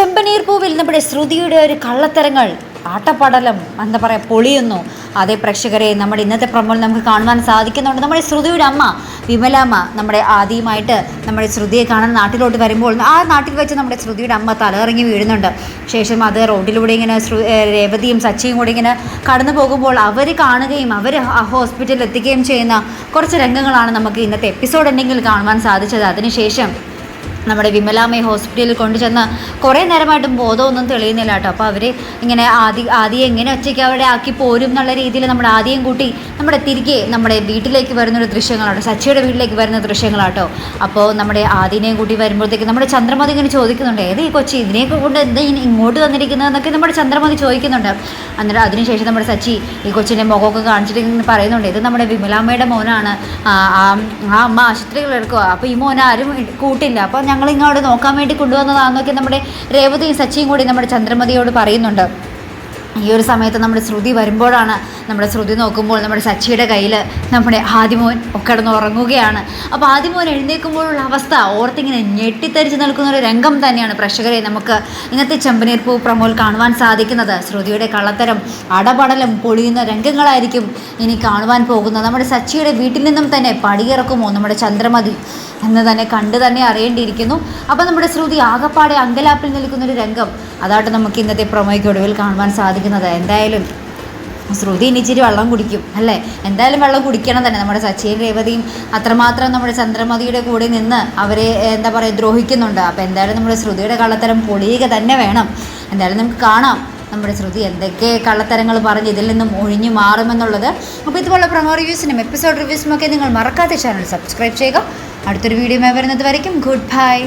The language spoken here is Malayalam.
ചെമ്പനീർ പൂവിൽ നമ്മുടെ ശ്രുതിയുടെ ഒരു കള്ളത്തരങ്ങൾ ആട്ടപ്പടലം എന്താ പറയുക പൊളിയുന്നു. അതേ പ്രേക്ഷകരെ നമ്മുടെ ഇന്നത്തെ പ്രമോൾ നമുക്ക് കാണുവാൻ സാധിക്കുന്നുണ്ട്. നമ്മുടെ ശ്രുതിയുടെ അമ്മ വിമലാമ്മ നമ്മുടെ ആദ്യമായിട്ട് നമ്മുടെ ശ്രുതിയെ കാണാൻ നാട്ടിലോട്ട് വരുമ്പോൾ ആ നാട്ടിൽ വെച്ച് നമ്മുടെ ശ്രുതിയുടെ അമ്മ തലയിറങ്ങി വീഴുന്നുണ്ട്. ശേഷം അത് റോഡിലൂടെ ഇങ്ങനെ രേവതിയും സച്ചിയും കൂടി ഇങ്ങനെ കടന്നു പോകുമ്പോൾ അവർ കാണുകയും അവർ ഹോസ്പിറ്റലിൽ എത്തിക്കുകയും ചെയ്യുന്ന കുറച്ച് രംഗങ്ങളാണ് നമുക്ക് ഇന്നത്തെ എപ്പിസോഡ് എന്തെങ്കിലും കാണുവാൻ സാധിച്ചത്. അതിനുശേഷം നമ്മുടെ വിമലാമ്മയെ ഹോസ്പിറ്റലിൽ കൊണ്ടുചെന്ന് കുറേ നേരമായിട്ടും ബോധമൊന്നും തെളിയുന്നില്ല കേട്ടോ. അപ്പോൾ അവർ ഇങ്ങനെ ആദ്യം എങ്ങനെ ഒറ്റയ്ക്ക് അവിടെ ആക്കി പോരും എന്നുള്ള രീതിയിൽ നമ്മുടെ ആദ്യം കൂട്ടി നമ്മുടെ തിരികെ നമ്മുടെ വീട്ടിലേക്ക് വരുന്നൊരു ദൃശ്യങ്ങളാട്ടോ, സച്ചിയുടെ വീട്ടിലേക്ക് വരുന്ന ദൃശ്യങ്ങളാട്ടോ. അപ്പോൾ നമ്മുടെ ആദ്യനെയും കൂട്ടി വരുമ്പോഴത്തേക്ക് നമ്മുടെ ചന്ദ്രമതി ഇങ്ങനെ ചോദിക്കുന്നുണ്ട്, ഏത് ഈ കൊച്ചി ഇതിനെയൊക്കെ കൊണ്ട് എന്താ ഇങ്ങോട്ട് വന്നിരിക്കുന്നതെന്നൊക്കെ നമ്മുടെ ചന്ദ്രമതി ചോദിക്കുന്നുണ്ട്. അന്നേരം അതിനുശേഷം നമ്മുടെ സച്ചി ഈ കൊച്ചിൻ്റെ മുഖമൊക്കെ കാണിച്ചിട്ട് ഇങ്ങനെ പറയുന്നുണ്ട്, ഇത് നമ്മുടെ വിമലാമ്മയുടെ മോനാണ്, ആ അമ്മ ആശുപത്രികൾ എടുക്കുക, അപ്പോൾ ഈ മോൻ ആരും കൂട്ടില്ല, അപ്പോൾ ഞങ്ങളിങ്ങോട്ട് നോക്കാൻ വേണ്ടി കൊണ്ടുവന്നതാണെന്നൊക്കെ നമ്മുടെ രേവതിയും സച്ചിയും കൂടി നമ്മുടെ ചന്ദ്രമതിയോട് പറയുന്നുണ്ട്. ഈ ഒരു സമയത്ത് നമ്മുടെ ശ്രുതി വരുമ്പോഴാണ് നമ്മുടെ ശ്രുതി നോക്കുമ്പോൾ നമ്മുടെ സച്ചിയുടെ കയ്യിൽ നമ്മുടെ ആദിമോൻ കിടന്ന് ഉറങ്ങുകയാണ്. അപ്പോൾ ആദിമോൻ എഴുന്നേൽക്കുമ്പോഴുള്ള അവസ്ഥ ഓർത്തിങ്ങനെ ഞെട്ടിത്തരിച്ച് നിൽക്കുന്നൊരു രംഗം തന്നെയാണ് പ്രേക്ഷകരെ നമുക്ക് ഇന്നത്തെ ചെമ്പനീർ പൂ പ്രമോൽ കാണുവാൻ സാധിക്കുന്നത്. ശ്രുതിയുടെ കള്ളത്തരം അടപടലം പൊളിയുന്ന രംഗങ്ങളായിരിക്കും ഇനി കാണുവാൻ പോകുന്നത്. നമ്മുടെ സച്ചിയുടെ വീട്ടിൽ നിന്നും തന്നെ പടിയിറക്കുമോ നമ്മുടെ ചന്ദ്രമതി എന്ന് തന്നെ കണ്ടു തന്നെ അറിയേണ്ടിയിരിക്കുന്നു. അപ്പോൾ നമ്മുടെ ശ്രുതി ആകപ്പാടെ അങ്കലാപ്പിൽ നിൽക്കുന്നൊരു രംഗം അതായിട്ട് നമുക്ക് ഇന്നത്തെ പ്രൊമോയ്ക്ക് ഒടുവിൽ കാണുവാൻ സാധിക്കുന്നത്. എന്തായാലും ശ്രുതി ഇനിച്ചിരി വെള്ളം കുടിക്കും അല്ലേ, എന്തായാലും വെള്ളം കുടിക്കണം തന്നെ. നമ്മുടെ സച്ചിയും രേവതിയും അത്രമാത്രം നമ്മുടെ ചന്ദ്രമതിയുടെ കൂടെ നിന്ന് അവരെ എന്താ പറയുക ദ്രോഹിക്കുന്നുണ്ട്. അപ്പോൾ എന്തായാലും നമ്മുടെ ശ്രുതിയുടെ കള്ളത്തരം പൊളിയുക തന്നെ വേണം. എന്തായാലും നമുക്ക് കാണാം നമ്മുടെ ശ്രുതി എന്തൊക്കെ കള്ളത്തരങ്ങൾ പറഞ്ഞ് ഇതിൽ നിന്നും ഒഴിഞ്ഞു മാറുമെന്നുള്ളത്. അപ്പോൾ ഇതുപോലുള്ള പ്രൊമോ റിവ്യൂസിനും എപ്പിസോഡ് റിവ്യൂസിനും ഒക്കെ നിങ്ങൾ മറക്കാതെ ചാനൽ സബ്സ്ക്രൈബ് ചെയ്യുക. അടുത്തൊരു വീഡിയോ വരുന്നത് വരയ്ക്കും ഗുഡ് ബൈ.